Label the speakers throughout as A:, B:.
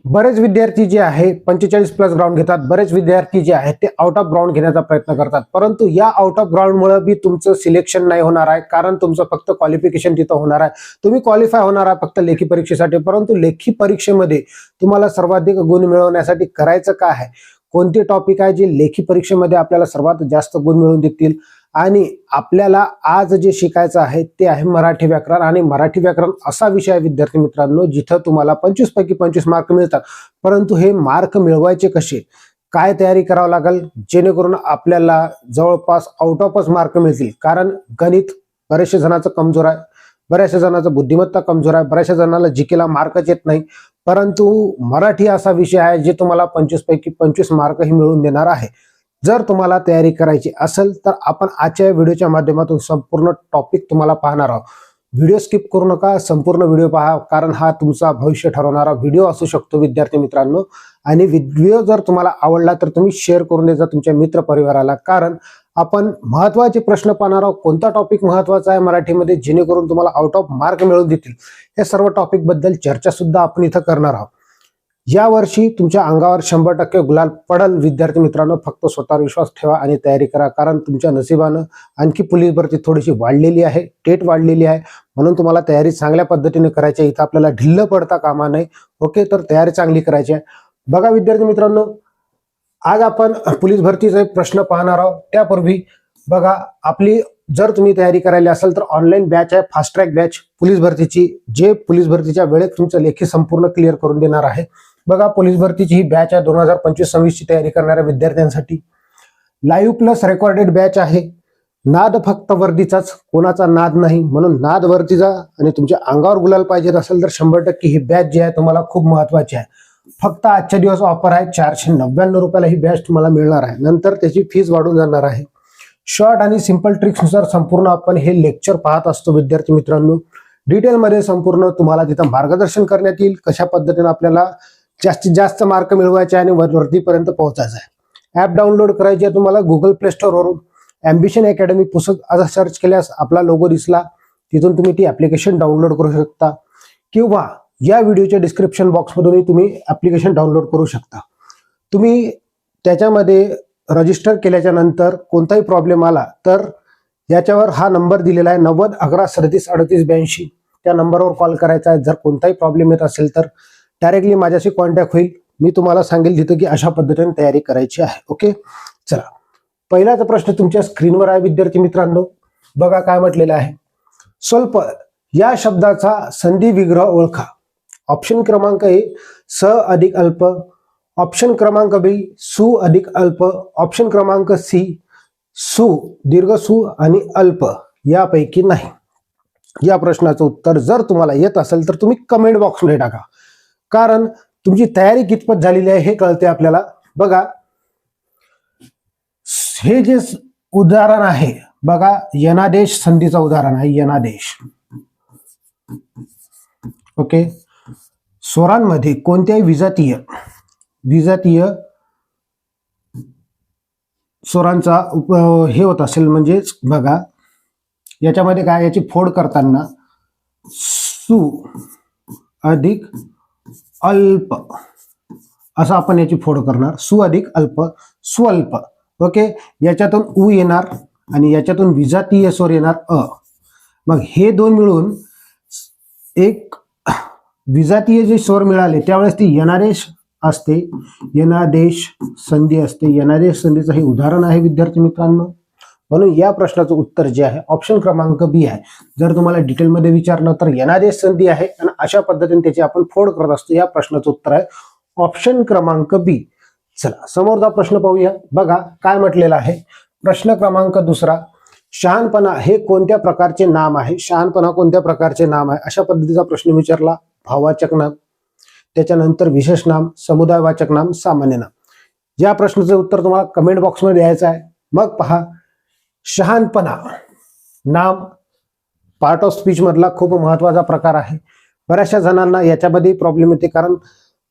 A: बरेच विद्यार्थी जे आहे 45+ ग्राउंड घेतात, बरेच विद्यार्थी जे आहेत ते आउट ऑफ ग्राउंड घेण्याचा प्रयत्न करतात, परंतु या आउट ऑफ ग्राउंडमुळे बी तुमचं सिलेक्शन नाही होणार आहे, कारण तुमचं फक्त क्वालिफिकेशन तिथं होणार आहे. तुम्ही क्वालिफाय होणार आहे फक्त लेखी परीक्षेसाठी, परंतु लेखी परीक्षेमध्ये तुम्हाला सर्वाधिक गुण मिळवण्यासाठी करायचं काय आहे, कोणते टॉपिक आहे जे लेखी परीक्षेमध्ये आपल्याला सर्वात जास्त गुण मिळवून देतील. आणि आपल्याला आज जे शिकायचं आहे ते आहे मराठी व्याकरण. आणि मराठी व्याकरण असा विषय आहे विद्यार्थी मित्रांनो जिथं तुम्हाला 25 पैकी 25 मार्क मिळतात, परंतु हे मार्क मिळवायचे कसे, काय तयारी करावं लागेल जेणेकरून आपल्याला जवळपास आउट ऑफच मार्क मिळतील. कारण गणित बऱ्याचशा जणांचं कमजोर आहे, बऱ्याचशा जणांचं बुद्धिमत्ता कमजोर आहे, बऱ्याचशा जणांना जीकेला मार्कच येत नाही, परंतु मराठी असा विषय आहे जे तुम्हाला 25 पैकी 25 मार्कही मिळवून देणार आहे. जर तुम्हाला तयारी करायची असेल तर आपण आजच्या व्हिडिओच्या माध्यमातून संपूर्ण टॉपिक तुम्हाला पाहणार आहोत. व्हिडिओ स्किप करू नका, संपूर्ण व्हिडिओ पहा, कारण हा तुमचा भविष्य ठरवणारा व्हिडिओ असू शकतो विद्यार्थी मित्रांनो. आणि व्हिडिओ जर तुम्हाला आवडला तर तुम्ही शेअर करून द्या तुमच्या मित्र परिवाराला, कारण आपण महत्त्वाचे प्रश्न पाहणार आहोत. कोणता टॉपिक महत्त्वाचा आहे मराठीमध्ये जेणेकरून तुम्हाला आउट ऑफ मार्क मिळवून देतील, हे सर्व टॉपिक बद्दल चर्चा सुद्धा आपण इथं करणार आहोत. या वर्षी तुमच्या अंगावर 100% गुलाल पडल विद्यार्थी मित्रांनो. फक्त स्वतःवर विश्वास ठेवा आणि तयारी करा, कारण तुमच्या नशिबानं आणखी पोलीस भरती थोडीशी वाढलेली आहे, टेट वाढलेली आहे, म्हणून तुम्हाला तयारी चांगल्या पद्धतीने करायची आहे. इथं आपल्याला ढिल्ल पडता कामा नये. ओके, तर तयारी चांगली करायची आहे. बघा विद्यार्थी मित्रांनो, आज आपण पोलीस भरतीचे प्रश्न पाहणार आहोत. त्यापूर्वी बघा, आपली जर तुम्ही तयारी करायला असेल तर ऑनलाईन बॅच आहे, फास्ट ट्रॅक बॅच पोलीस भरतीची, जे पोलीस भरतीच्या वेळेत तुमचं लेखी संपूर्ण क्लिअर करून देणार आहे. बघा, पोलीस भरतीची ही बॅच आहे 2025-26 ची तयारी करणाऱ्या विद्यार्थ्यांसाठी. लाईव्ह प्लस रेकॉर्डेड बॅच आहे. नाद फक्त वर्दीचाच, कोणाचा नाद नाही, म्हणून नाद वर्दीचा आणि तुमच्या अंगावर गुलाल पाहिजे असेल तर 100% ही बॅच जी आहे तुम्हाला खूप महत्वाची आहे. फक्त आजच्या दिवस ऑफर आहे, 499 रुपयाला ही बॅच तुम्हाला मिळणार आहे. नंतर त्याची फीस वाढून जाणार आहे. शॉर्ट आणि सिंपल ट्रिक्सनुसार संपूर्ण आपण हे लेक्चर पाहत असतो विद्यार्थी मित्रांनो. डिटेलमध्ये संपूर्ण तुम्हाला तिथं मार्गदर्शन करण्यात येईल, कशा पद्धतीने आपल्याला जास्तीत जास्त मार्क मिळवायचे आणि वरतीपर्यंत पोहोचायचं आहे. ऍप डाउनलोड करायची आहे तुम्हाला गुगल प्ले स्टोअरवरून. ॲम्बिशन अकॅडमी पुस्तक असं सर्च केल्यास आपला लोगो दिसला, तिथून तुम्ही ती ॲप्लिकेशन डाउनलोड करू शकता, किंवा या व्हिडिओच्या डिस्क्रिप्शन बॉक्समधूनही तुम्ही ॲप्लिकेशन डाउनलोड करू शकता. तुम्ही त्याच्यामध्ये रजिस्टर केल्याच्या नंतर कोणताही प्रॉब्लेम आला तर याच्यावर हा नंबर दिलेला आहे 90 11 37 38 82, त्या नंबरवर कॉल करायचा आहे. जर कोणताही प्रॉब्लेम येत असेल तर डायरेक्टली माझ्याशी कॉन्टॅक्ट होईल, मी तुम्हाला सांगेल तिथं की अशा पद्धतीने तयारी करायची आहे. ओके, चला, पहिलाचा प्रश्न तुमच्या स्क्रीनवर आहे विद्यार्थी मित्रांनो. बघा काय म्हटलेलं आहे. स्वल्प या शब्दाचा संधी विग्रह ओळखा. ऑप्शन क्रमांक ए स अधिक अल्प, ऑप्शन क्रमांक बी सु अधिक अल्प, ऑप्शन क्रमांक सी सु दीर्घ सु आणि अल्प यापैकी नाही. या प्रश्नाचं उत्तर जर तुम्हाला येत असेल तर तुम्ही कमेंट बॉक्समध्ये टाका, कारण तुमची तयारी कितपत झालेली आहे हे कळते आपल्याला. बघा, हे जे उदाहरण आहे बघा, यनादेश संधीचं उदाहरण आहे. यनादेश. ओके, स्वरांमध्ये कोणत्याही विजातीय स्वरांचा हे होत असेल, म्हणजेच बघा याच्यामध्ये काय, याची फोड करताना सु अधिक अल्प असं आपण याची फोड करणार. सु अधिक अल्प, स्वल्प. ओके, याच्यातून उ येणार आणि याच्यातून विजातीय स्वर येणार अ. मग हे दोन मिळून एक विजातीय जे स्वर मिळाले त्यावेळेस ती यनादेश असते, यनादेश संधी असते. यनादेश संधीचं हे उदाहरण आहे विद्यार्थी मित्रांनो. म्हणून या प्रश्नाचं उत्तर जे आहे ऑप्शन क्रमांक बी आहे. जर तुम्हाला डिटेलमध्ये विचारलं तर यनादेश संधी आहे आणि अशा पद्धतीने त्याची आपण फोड करत असतो. या प्रश्नाचं उत्तर आहे ऑप्शन क्रमांक बी. चला, समोरचा प्रश्न पाहूया. बघा काय म्हटलेला आहे. प्रश्न क्रमांक दुसरा, शहाणपणा हे कोणत्या प्रकारचे नाम आहे. शहाणपणा कोणत्या प्रकारचे नाम आहे अशा पद्धतीचा प्रश्न विचारला. भाववाचक नाम, त्याच्यानंतर विशेष नाम, समुदायवाचक नाम, सामान्य नाम. या प्रश्नाचं उत्तर तुम्हाला कमेंट बॉक्समध्ये द्यायचं आहे. मग पहा, शहाणपणा नाम पार्ट ऑफ स्पीच मधला खूप महत्वाचा प्रकार आहे. बऱ्याचशा जणांना याच्यामध्ये प्रॉब्लेम येते, कारण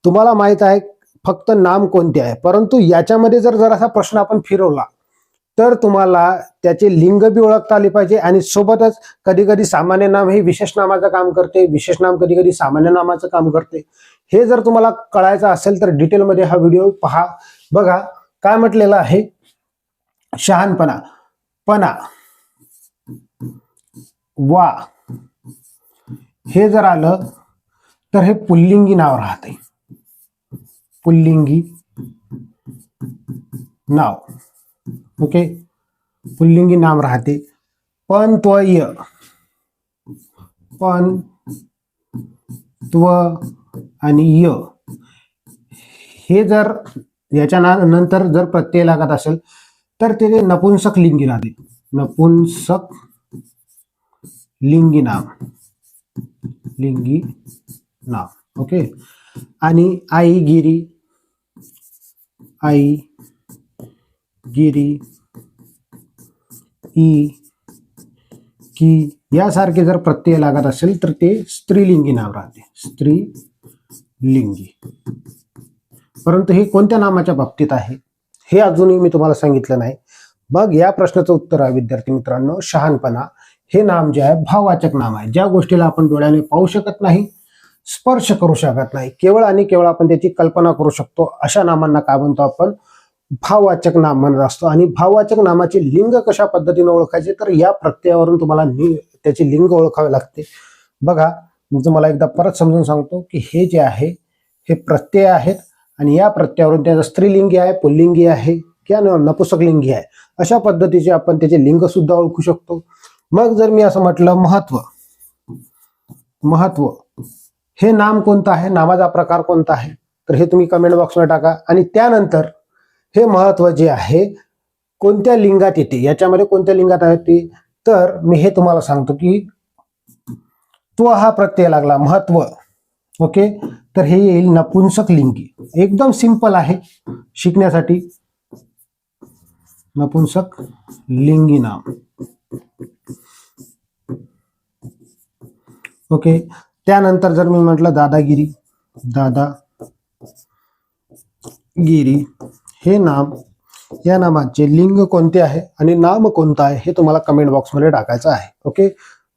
A: तुम्हाला माहित आहे फक्त नाम कोणते आहे, परंतु याच्यामध्ये जर जरासा प्रश्न आपण फिरवला तर तुम्हाला त्याचे लिंग बी ओळखता आले पाहिजे आणि सोबतच कधी कधी सामान्य नाम हे विशेष नामाचं काम करते, विशेष नाम कधी कधी सामान्य नामाचं काम करते. हे जर तुम्हाला कळायचं असेल तर डिटेलमध्ये हा व्हिडिओ पहा. बघा काय म्हटलेलं आहे, शहाणपणा, पणा, वा हे जर आलं तर हे पुल्लिंगी नाव राहते, पुल्लिंगी नाव. ओके, पुल्लिंगी नाम राहते. पण त्वय, पण त्व आणि य हे जर याच्या नंतर जर प्रत्यय लागत असेल तर ते नपुंसक लिंगी राहते, नपुंसक लिंगी नाम, लिंगी नाम. ओके, आणि आई गिरी, आई गिरी, ई, की यासारखे जर प्रत्यय लागत असेल तर ते स्त्रीलिंगी नाव राहते, स्त्रीलिंगी. परंतु हे कोणत्या नामाच्या बाबतीत आहे हे अजूनही मी तुम्हाला सांगितलं नाही. मग या प्रश्नाचं उत्तर आहे विद्यार्थी मित्रांनो, शहाणपणा हे नाम जे आहे भाववाचक नाम आहे. ज्या गोष्टीला आपण डोळ्याने पाहू शकत नाही, स्पर्श करू शकत नाही, केवळ आणि केवळ आपण त्याची कल्पना करू शकतो, अशा नामांना काय म्हणतो आपण, भाववाचक नाम म्हणत असतो. आणि भाववाचक नामाचे लिंग कशा पद्धतीने ओळखायचे, तर या प्रत्ययावरून तुम्हाला त्याची लिंग ओळखावे लागते. बघा मी तुम्हाला एकदा परत समजून सांगतो की हे जे आहे हे प्रत्यय आहेत आणि या प्रत्ययावरून त्याचा स्त्रीलिंगी आहे, पुल्लिंगी आहे किंवा नपुंसकलिंगी आहे, अशा पद्धतीचे आपण त्याचे लिंग सुद्धा ओळखू शकतो. मग जर मी असं म्हटलं महत्व, महत्व हे नाम कोणतं आहे, नामाचा प्रकार कोणता आहे, तर हे तुम्ही कमेंट बॉक्समध्ये टाका. आणि त्यानंतर हे महत्व जे आहे कोणत्या लिंगात येते, याच्यामध्ये कोणत्या लिंगात आहे ते, तर मी हे तुम्हाला सांगतो की तो हा प्रत्यय लागला महत्व. ओके, तर हे येईल नपुंसक लिंगी. एकदम सिंपल आहे शिकण्यासाठी, नपुंसक लिंगी नाम. ओके, त्यानंतर जर मी म्हटलं दादागिरी, दादागिरी हे नाम, या नामाचे लिंग कोणते आहे आणि नाम कोणतं आहे हे तुम्हाला कमेंट बॉक्समध्ये टाकायचं आहे. ओके,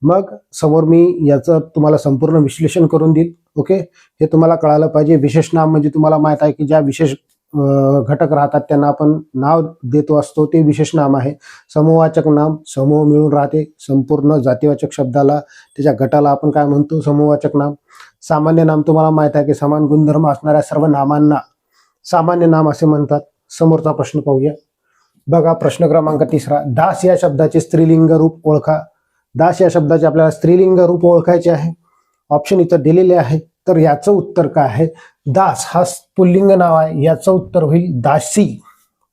A: मग समोर मी याचं तुम्हाला संपूर्ण विश्लेषण करून देईल. ओके, हे तुम्हाला कळालं पाहिजे. विशेष नाम म्हणजे तुम्हाला माहित आहे की ज्या विशेष घटक राहतात त्यांना आपण नाव देतो असतो, ते विशेष नाम आहे. समूहवाचक नाम, समूह मिळून राहते. संपूर्ण जातीवाचक शब्दाला, त्याच्या गटाला आपण काय म्हणतो, समूहवाचक नाम. सामान्य नाम तुम्हाला माहित आहे की समान गुणधर्म असणाऱ्या सर्व नामांना सामान्य नाम असे म्हणतात. समोरचा प्रश्न पाहूया. बघा प्रश्न क्रमांक 3, दास या शब्दाचे स्त्रीलिंग रूप ओळखा. दास या शब्दाचे आपल्याला स्त्रीलिंग रूप ओळखायचे आहे. ऑप्शन इथं दिलेले आहे. तर याचं उत्तर काय आहे, दास हा पुल्लिंग नाव आहे, याचं उत्तर होईल दासी,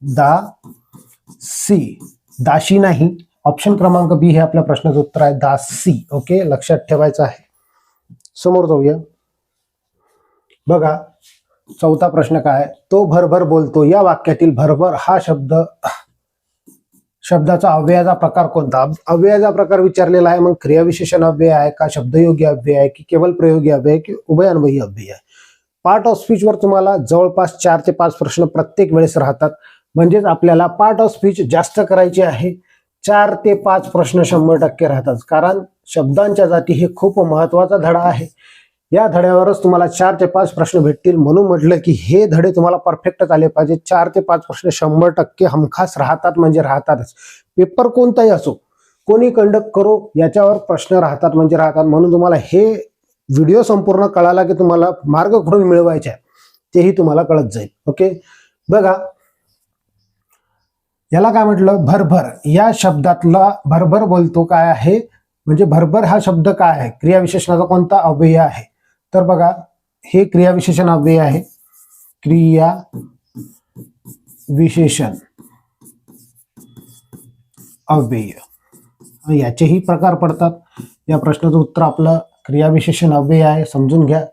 A: दासी, दाशी नाही. ऑप्शन क्रमांक बी हे आपल्या प्रश्नाचं उत्तर आहे, दासी. ओके, लक्षात ठेवायचं आहे. समोर जाऊया. बघा चौथा प्रश्न काय आहे, तो भरभर बोलतो. या वाक्यातील भरभर हा शब्दाचा अव्ययाचा प्रकार कोणता. अव्ययाचा प्रकार विचारलेला आहे. मग क्रियाविशेषण अव्यय आहे का, शब्दयोगी अव्यय आहे की केवळ प्रयोगी अव्यय आहे की उभयान्वयी अव्यय आहे. पार्ट ऑफ स्पीच वर तुम्हाला जवळपास 4 ते 5 प्रश्न प्रत्येक वेळेस राहतात. म्हणजेच आपल्याला पार्ट ऑफ स्पीच जास्त करायची आहे. 4 ते 5 प्रश्न 100% राहतात. कारण शब्दांच्या जाती हे खूप महत्वाचा धडा आहे. या धड्यावरच तुम्हाला 4 ते 5 प्रश्न भेटतील. म्हणून म्हटलं की हे धडे तुम्हाला परफेक्ट आले पाहिजे. 4 ते 5 प्रश्न 100% हमखास राहतात, म्हणजे राहतातच. पेपर कोणताही असो, कोणी कंडक्ट करो, याच्यावर प्रश्न राहतात म्हणजे राहतात. म्हणून तुम्हाला हे व्हिडिओ संपूर्ण कळाला की तुम्हाला मार्ग कुठून मिळवायचे आहे तेही तुम्हाला कळत जाईल. ओके, बघा याला काय म्हटलं, भरभर. या शब्दातला भरभर बोलतो काय आहे, म्हणजे भरभर हा शब्द काय आहे, क्रियाविशेषणाचा कोणता अव्यय आहे. तर बघा हे क्रियाविशेषण अव्यय आहे. क्रिया विशेषण अव्यय, याचेही प्रकार पडतात. या प्रश्नाचं उत्तर आपलं क्रियाविशेषण अव्यय आहे, समजून घ्या.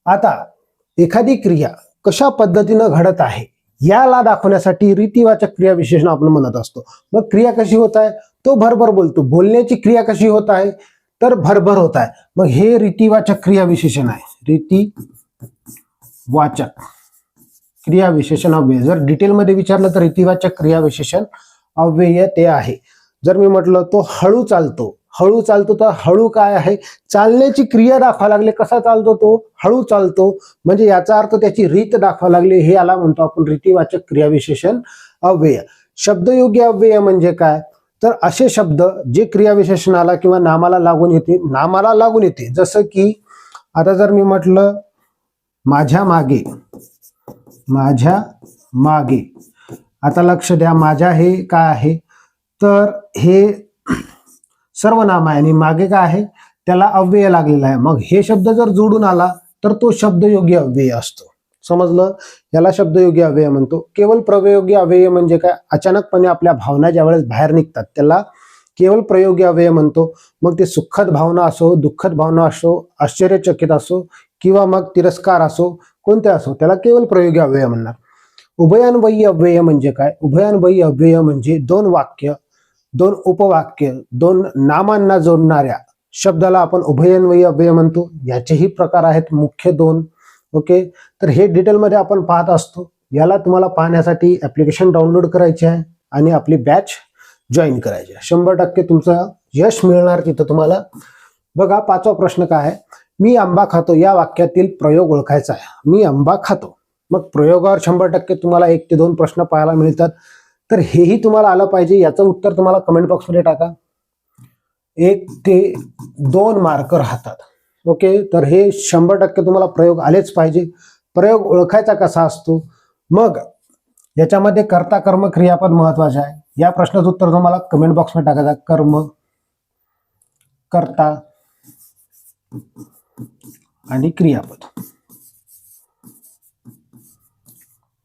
A: आता एखादी क्रिया कशा पद्धतीनं घडत आहे याला दाखवण्यासाठी रीतिवाचक क्रियाविशेषण आपण म्हणत असतो. मग क्रिया कशी होत आहे, तो भरभर बोलतो. बोलण्याची क्रिया कशी होत आहे, तर भरभर होत आहे. मग हे रीतिवाचक क्रियाविशेषण आहे. रीतिवाचक क्रियाविशेषण अव्यय. जर डिटेलमध्ये विचारलं तर रीतिवाचक क्रियाविशेषण अव्यय ते आहे. जर मी म्हटलं तो हळू चालतो, हळू चालतो, तर हळू काय आहे, चालण्याची क्रिया दाखवा लागले. कसा चालतो तो, हळू चालतो, म्हणजे याचा अर्थ त्याची रीत दाखवा लागली. हे याला म्हणतो आपण रीतिवाचक क्रियाविशेषण अव्यय. शब्दयोगी अव्यय म्हणजे काय, तर असे शब्द जे क्रियाविशेषणाला किंवा नामाला लागून येते. जसं की आता जर मी म्हटलं माझ्या मागे, आता लक्ष द्या, माझ्या हे काय आहे, तर हे सर्वनाम आहे आणि मागे काय आहे, त्याला अव्यय लागलेला आहे. मग हे शब्द जर जोडून आला तर तो शब्दयोगी अव्यय असतो. समजलं, याला शब्दयोगी अव्यय म्हणतो. केवळ प्रयोगी अव्यय म्हणजे काय, अचानकपणे आपल्या भावना ज्यावेळेस बाहेर निघतात त्याला केवळ प्रयोगी अव्यय म्हणतो. मग ते सुखद भावना असो, दुःखद भावना असो, आश्चर्यचकित असो किंवा मग तिरस्कार असो, कोणते असो, त्याला केवळ प्रयोगी अव्यय म्हणणार. उभयान्वयी अव्यय म्हणजे काय, उभयान्वयी अव्यय म्हणजे दोन वाक्य, दोन उपवाक्य, दोन नामांना जोडणाऱ्या शब्दाला आपण उभयान्वयी अव्यय म्हणतो. याचेही प्रकार आहेत मुख्य दोन. ओके, तर हे डिटेलमध्ये आपण पाहत असतो. याला तुम्हाला पाहण्यासाठी ऍप्लिकेशन डाउनलोड करायचे आहे आणि आपली बॅच जॉईन करायची आहे. 100% तुमचं यश मिळणार तिथं तुम्हाला. बघा, 5वा प्रश्न काय आहे, मी आंबा खातो या वाक्यातील प्रयोग ओळखायचा आहे. मी आंबा खातो. मग प्रयोगावर 100% तुम्हाला 1 ते 2 प्रश्न पाहायला मिळतात. तर हेही तुम्हाला आलं पाहिजे. याचं उत्तर तुम्हाला कमेंट बॉक्समध्ये टाका. 1 ते 2 मार्क राहतात. ओके, तर हे 100% तुम्हाला प्रयोग आलेच पाहिजे. प्रयोग ओळखायचा कसा असतो, मग याच्यामध्ये कर्ता कर्म क्रियापद महत्वाचे आहे. या प्रश्नाचं उत्तर तुम्हाला कमेंट बॉक्समध्ये टाकायचं. कर्म, कर्ता आणि क्रियापद.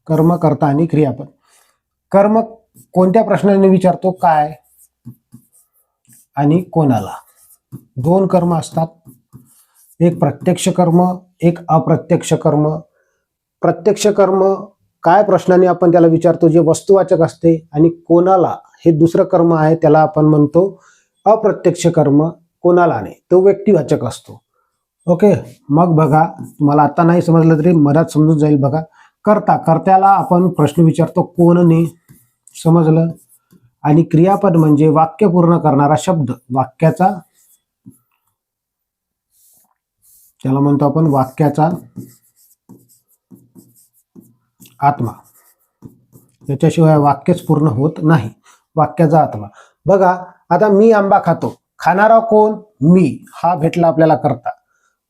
A: कर्म, कर्ता आणि क्रियापद. कर्म कोणत्या प्रश्नाने विचारतो, काय आणि कोणाला. 2 कर्म असतात, एक प्रत्यक्ष कर्म, एक अप्रत्यक्ष कर्म. प्रत्यक्ष कर्म काय प्रश्नाने आपण त्याला विचारतो, जे वस्तुवाचक असते, आणि कोणाला हे दुसरं कर्म आहे, त्याला आपण म्हणतो अप्रत्यक्ष कर्म. कोणाला नाही, तो व्यक्तिवाचक असतो. ओके, मग बघा, तुम्हाला आता नाही समजलं तरी मधात समजून जाईल. बघा, कर्ता, कर्त्याला आपण प्रश्न विचारतो कोणने, समजलं. आणि क्रियापद म्हणजे वाक्य पूर्ण करणारा शब्द, वाक्याचा, त्याला म्हणतो आपण वाक्याचा आत्मा. त्याच्याशिवाय वाक्यच पूर्ण होत नाही. वाक्याचा आत्मा. बघा, आता मी आंबा खातो, खाणारा कोण, मी, हा भेटला आपल्याला कर्ता.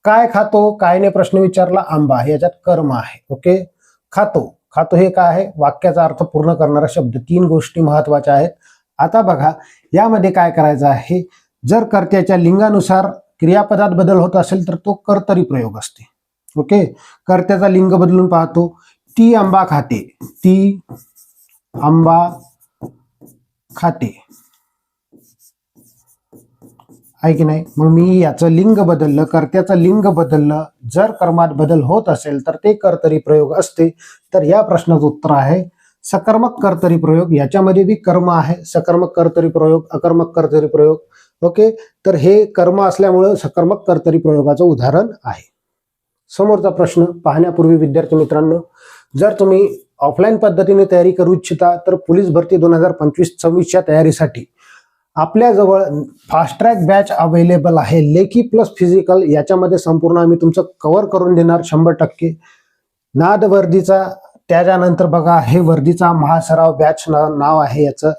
A: काय खातो, कायने प्रश्न विचारला, आंबा, याच्यात कर्म आहे. ओके, खातो, खातो हे काय आहे, वाक्याचा अर्थ पूर्ण करणारा शब्द. 3 गोष्टी महत्वाच्या आहेत. आता बघा, यामध्ये काय करायचं आहे, जर कर्त्याच्या लिंगानुसार क्रियापदात बदल होत असेल तर तो कर्तरी प्रयोग असते. ओके, कर्त्याचा लिंग बदलून पाहतो. ती आंबा खाते, ती आंबा खाते, आहे की नाही. मग मी याचं लिंग बदललं, कर्त्याचं लिंग बदललं, जर कर्मात बदल होत असेल तर ते कर्तरी प्रयोग असते. तर या प्रश्नाचं उत्तर आहे सकर्मक कर्तरी प्रयोग. याच्यामध्ये बी कर्म आहे, सकर्मक कर्तरी प्रयोग, अकर्मक कर्तरी प्रयोग. ओके, तर हे कर्म असल्यामुळे सकर्मक कर्तरी प्रयोगाचं उदाहरण आहे. समोरचा प्रश्न पाहण्यापूर्वी विद्यार्थी मित्रांनो, जर तुम्ही ऑफलाईन पद्धतीने तयारी करू इच्छिता तर पोलीस भरती 2025-26च्या तयारीसाठी आपल्याजवळ फास्ट ट्रॅक बॅच अवेलेबल आहे. लेखी प्लस फिजिकल, याच्यामध्ये संपूर्ण आम्ही तुमचं कव्हर करून देणार 100%. नाद वर्दीचा, त्याच्यानंतर बघा, हे वर्दीचा महासराव बॅच नाव आहे याचं.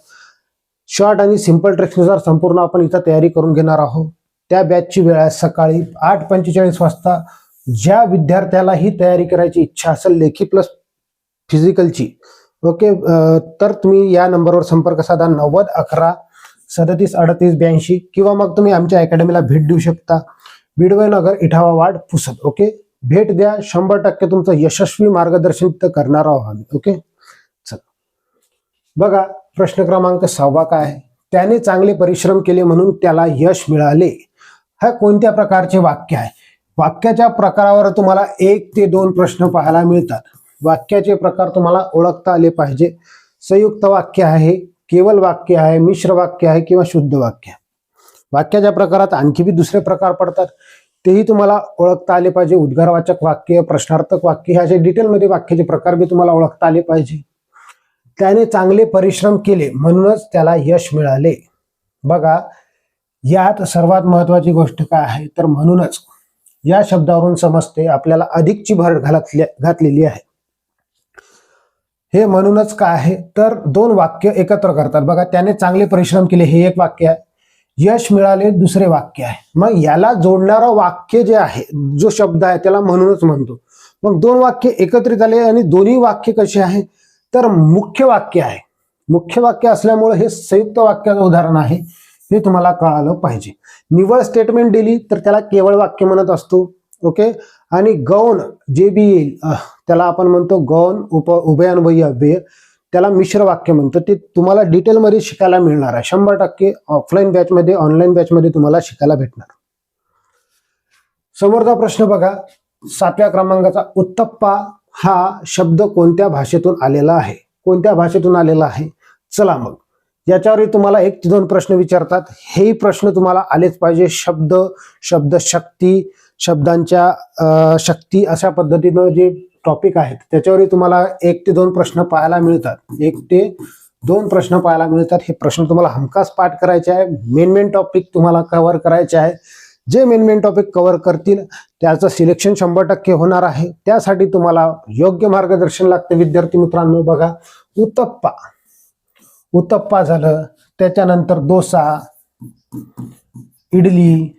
A: शॉर्ट आणि सिंपल ट्रिक्सनुसार संपूर्ण आपण इथं तयारी करून घेणार आहोत. त्या बॅचची वेळ आहे सकाळी 8:45 वाजता. ज्या विद्यार्थ्याला ही तयारी करायची इच्छा असेल लेखी प्लस फिजिकलची, ओके, तर तुम्ही या नंबरवर संपर्क साधा 9011-373882, किंवा मग तुम्ही आमच्या अकॅडमीला भेट देऊ शकता. बिडवे नगर, इठावा वार्ड, पुसद. ओके, भेट द्या. 100% तुमचं यशस्वी मार्गदर्शन तर करणार आहोत आम्ही. ओके, चला बघा, प्रश्न क्रमांक 6 काय आहे, त्याने चांगले परिश्रम केले म्हणून त्याला यश मिळाले. हा कोणत्या प्रकारचे वाक्य आहे. वाक्याच्या प्रकारावर तुम्हाला 1 ते 2 प्रश्न पाहायला मिळतात. वाक्याचे प्रकार तुम्हाला ओळखता आले पाहिजे. संयुक्त वाक्य आहे, केवळ वाक्य आहे, मिश्र वाक्य आहे किंवा शुद्ध वाक्य. वाक्याच्या प्रकारात आणखी बी दुसरे प्रकार पडतात, तेही तुम्हाला ओळखता आले पाहिजे. उद्गारवाचक वाक्य, प्रश्नार्थक वाक्य, हे असे डिटेलमध्ये वाक्याचे प्रकार बी तुम्हाला ओळखता आले पाहिजे. त्याने चांगले परिश्रम केले म्हणूनच त्याला यश मिळाले. बघा, यात सर्वात महत्वाची गोष्ट काय आहे तर म्हणूनच या शब्दावरून समजते आपल्याला अधिकची भर घातलेली आहे. हे म्हणूनच काय आहे तर दोन वाक्य एकत्र करतात. बघा, त्याने चांगले परिश्रम केले हे एक वाक्य आहे, यश मिळाले दुसरे वाक्य आहे. मग याला जोडणारं वाक्य जे आहे, जो शब्द आहे त्याला म्हणूनच म्हणतो. मग दोन वाक्य एकत्रित आले आणि दोन्ही वाक्य कसे आहे तर मुख्य वाक्य आहे. मुख्य वाक्य असल्यामुळे हे संयुक्त वाक्याचं उदाहरण आहे, हे तुम्हाला कळालं पाहिजे. निवळ स्टेटमेंट दिली तर त्याला केवळ वाक्य म्हणत असतो. ओके. आणि गौण जे बी येईल त्याला आपण म्हणतो गौण उभयान्वयी अव्यय, त्याला मिश्र वाक्य म्हणतो. ते तुम्हाला डिटेलमध्ये शिकायला मिळणार आहे 100%. ऑफलाईन बॅचमध्ये, ऑनलाईन बॅचमध्ये तुम्हाला शिकायला भेटणार. समोरचा प्रश्न बघा, 7व्या क्रमांकाचा. उत्तप्पा हा शब्द कोणत्या भाषेतून आलेला आहे? कोणत्या भाषेतून आलेला आहे? चला मग याच्यावरही तुम्हाला 1 ते 2 प्रश्न विचारतात. हेही प्रश्न तुम्हाला आलेच पाहिजे. शब्द शक्ती, शब्दांच्या शक्ती अशा पद्धतीनं जे टॉपिक आहेत त्याच्यावरही तुम्हाला 1 ते 2 प्रश्न पाहायला मिळतात. 1 ते 2 प्रश्न पाहायला मिळतात. हे प्रश्न तुम्हाला हमखास पाठ करायचे आहे. मेन टॉपिक तुम्हाला कव्हर करायचे आहे. जे मेन टॉपिक कव्हर करतील त्याचं सिलेक्शन 100% होणार आहे. त्यासाठी तुम्हाला योग्य मार्गदर्शन लागते विद्यार्थी मित्रांनो. बघा, उत्तप्पा झालं, त्याच्यानंतर डोसा, इडली,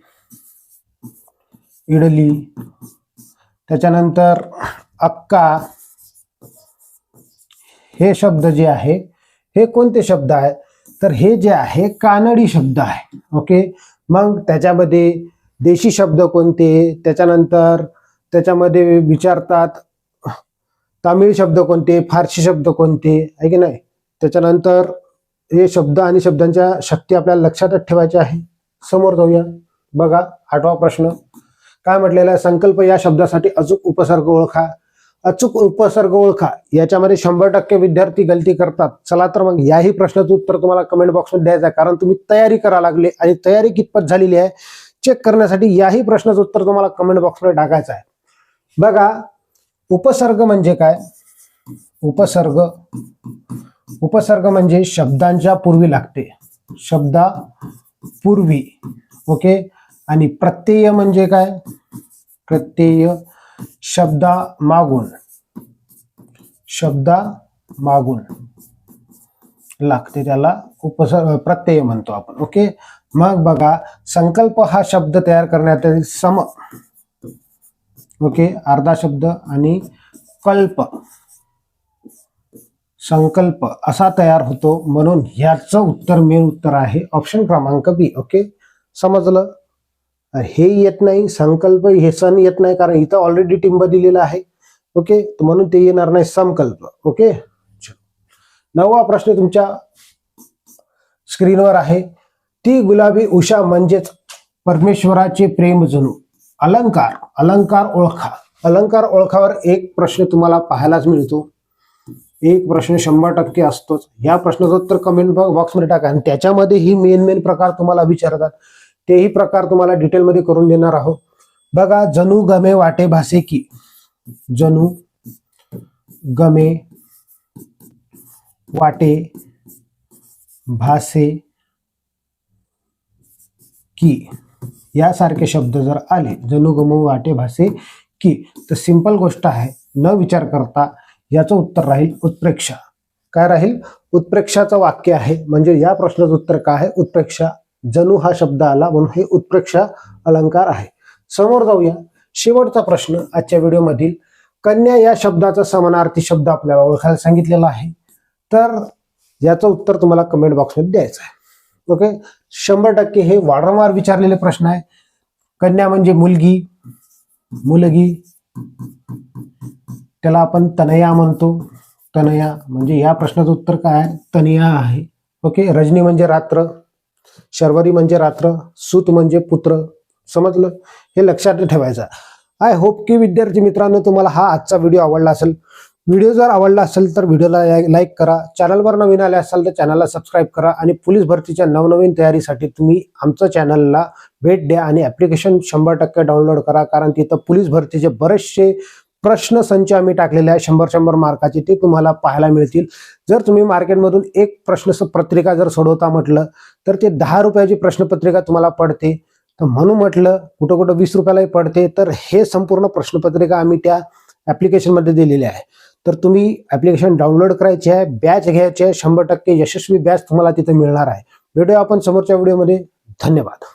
A: त्याच्यानंतर अक्का. हे शब्द जे आहे हे कोणते शब्द आहे तर हे जे आहे कानडी शब्द आहे. ओके. मग त्याच्यामध्ये देशी शब्द कोणते, त्याच्यानंतर त्याच्यामध्ये विचारतात तामिळ शब्द कोणते, फारसी शब्द कोणते, आहे की नाही. त्याच्यानंतर हे शब्द आणि शब्दांच्या शक्ती आपल्याला लक्षातच ठेवायची आहे. समोर जाऊया. बघा, 8वा प्रश्न काय म्हटलेला आहे, संकल्प या शब्दासाठी अचूक उपसर्ग ओळखा. अचूक उपसर्ग ओळखा याच्यामध्ये 100% विद्यार्थी गलती करतात. चला तर मग याही प्रश्नाचं उत्तर तुम्हाला कमेंट बॉक्समध्ये द्यायचं आहे, कारण तुम्ही तयारी करा लागले आणि तयारी कितपत झालेली आहे चेक करण्यासाठी याही प्रश्नाचं उत्तर तुम्हाला कमेंट बॉक्समध्ये टाकायचं आहे. बघा, उपसर्ग म्हणजे काय? उपसर्ग म्हणजे शब्दांच्या पूर्वी लागते, शब्दापूर्वी. ओके. आणि प्रत्यय म्हणजे काय? प्रत्यय शब्दामागून लागते, त्याला प्रत्यय म्हणतो आपण. ओके. मग बघा, संकल्प हा शब्द तयार करण्यात सम, ओके, अर्धा शब्द आणि कल्प, संकल्प असा तयार होतो. म्हणून ह्याचं उत्तर मेन उत्तर आहे ऑप्शन क्रमांक बी. ओके, समजलं. हे येत नाही, संकल्प हे सण येत नाही, कारण इथं ऑलरेडी टिंब दिलेला आहे. ओके, म्हणून ते येणार नाही, संकल्प. ओके. 9वा प्रश्न तुमच्या स्क्रीनवर आहे. ती गुलाबी उषा म्हणजेच परमेश्वराचे प्रेम जणू. अलंकार ओळखा. अलंकार ओळखावर 1 प्रश्न तुम्हाला पाहायलाच मिळतो. 1 प्रश्न 100% असतोच. या प्रश्नाचं उत्तर कमेंट बॉक्समध्ये टाका. आणि त्याच्यामध्ये ही मेन प्रकार तुम्हाला विचारतात, तेही प्रकार तुम्हाला डिटेलमध्ये करून देणार आहोत. बघा, जणू गमे वाटे भासे की. जणू गमे वाटे भासे की यासारखे शब्द जर आले, जणू गमू वाटे भासे की, तर सिंपल गोष्ट आहे, न विचार करता याचं उत्तर राहील उत्प्रेक्षा. काय राहील? उत्प्रेक्षाचं वाक्य आहे. म्हणजे या प्रश्नाचं उत्तर काय आहे? उत्प्रेक्षा. जणू हा शब्द आला म्हणून हे उत्प्रेक्षा अलंकार आहे. समोर जाऊया. शेवटचा प्रश्न आजच्या व्हिडिओमधील. कन्या या शब्दाचा समानार्थी शब्द आपल्याला ओळखायला सांगितलेला आहे, तर याचं उत्तर तुम्हाला कमेंट बॉक्समध्ये द्यायचं आहे. ओके. 100% हे वारंवार विचारलेले प्रश्न आहे. कन्या म्हणजे मुलगी, त्याला आपण तनया म्हणतो. तनया म्हणजे या प्रश्नाचं उत्तर काय आहे? तनया आहे. ओके. रजनी म्हणजे रात्र, शर्वरी म्हणजे रात्र, सूत म्हणजे पुत्र. समजलं? हे लक्षात ठेवायचं. आय होप की विद्यार्थी मित्रांनो तुम्हाला हा आजचा व्हिडिओ आवडला असेल. व्हिडिओ जर आवडला असेल तर व्हिडिओला लाईक करा. चॅनलवर नवीन आले असाल तर चॅनलला सबस्क्राईब करा. आणि पोलीस भरतीच्या नवनवीन तयारीसाठी तुम्ही आमच्या चॅनलला भेट द्या आणि ॲप्लिकेशन 100% डाउनलोड करा, कारण तिथं पोलीस भरतीचे बरेचसे प्रश्न संच आम्ही टाकलेले आहे 100 मार्काचे, ते तुम्हाला पाहायला मिळतील. जर तुम्ही मार्केटमधून एक प्रश्न पत्रिका जर सोडवता म्हटलं तर ते 10 रुपयाची प्रश्नपत्रिका तुम्हाला पडते. तर म्हणून म्हटलं कुठं कुठं 20 रुपयालाही पडते. तर हे संपूर्ण प्रश्नपत्रिका आम्ही त्या ॲप्लिकेशनमध्ये दिलेली आहे. तर तुम्ही ॲप्लिकेशन डाउनलोड करायचे आहे, बॅच घ्यायची आहे, 100% यशस्वी बॅच तुम्हाला तिथे मिळणार आहे. भेटूया आपण समोरच्या व्हिडिओमध्ये. धन्यवाद.